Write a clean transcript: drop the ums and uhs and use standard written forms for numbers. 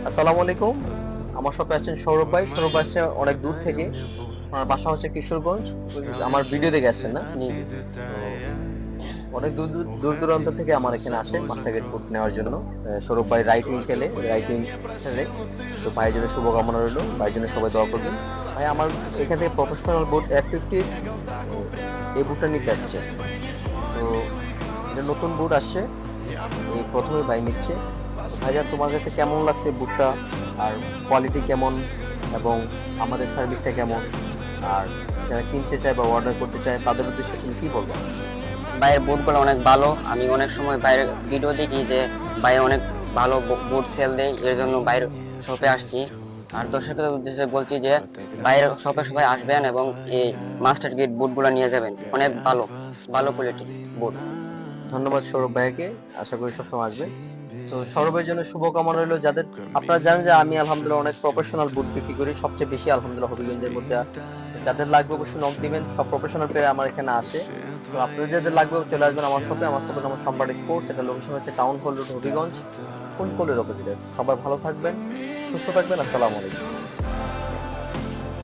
আসসালামু আলাইকুম। আমার শপে আসছেন সৌরভ ভাই। সৌরভ ভাই আসছে অনেক দূর থেকে। ওনার বাসা হচ্ছে কিশোরগঞ্জ। আমার ভিডিও দেখে আসছেন না? জি, জি। তো অনেক দূর দূরান্ত থেকে আমার এখানে আসে মাস্টারগেট বুট নেওয়ার জন্য। সৌরভ ভাই রাইট উইং খেলে, রাইট উইং খেলে। তো ভাইয়ের জন্য শুভকামনা রইলো। ভাইয়ের জন্য সবাই দোয়া করবেন। ভাই আমার এখান থেকে প্রফেশনাল বুট 150 এই বুটটা নিতে আসছে। তো এটা নতুন বুট আসছে। এই প্রথমে ভাই নিচ্ছে। তো ভাইয়া তোমার কাছে কেমন লাগছে বুটটা, আর কোয়ালিটি কেমন, এবং আমাদের সার্ভিসটা কেমন, আর যারা কিনতে চায় বা অর্ডার করতে চায় তাদের উদ্দেশ্যে তুমি কি বলবো? ভাইয়ের বুটগুলো অনেক ভালো। আমি অনেক সময় বাইরের ভিডিও দেখি যে ভাই অনেক ভালো বুট সেল দেয়, এর জন্য বাইরের শপে আসছি। আর দর্শকদের উদ্দেশ্যে বলছি যে বাইরের শপে সবাই আসবেন এবং এই মাস্টার গেট বুটগুলো নিয়ে যাবেন, অনেক ভালো ভালো কোয়ালিটি বুট। ধন্যবাদ সৌরভ ভাইকে। আশা করি সবসময় আসবে। তো সৌরভের জন্য শুভকামনা রইলো। যাদের আপনারা জানেন যে আমি আলহামদুলিল্লাহ অনেক প্রফেশনাল বুট বিক্রি করি, সবচেয়ে বেশি আলহামদুলিল্লাহ হবিগঞ্জের মধ্যে। তো যাদের লাগবে অবশ্যই নক দিবেন। সব প্রফেশনাল প্লেয়ার আমার এখানে আসে। তো আপনাদের যাদের লাগবে চলে আসবেন আমার শপে। আমার শপের নাম সম্রাট স্পোর্টস। এটা লোকেশন হচ্ছে টাউন হল রোড হবিগঞ্জ, কোন কোলের অপোজিটে। সবাই ভালো থাকবেন, সুস্থ থাকবেন। আসসালামু আলাইকুম।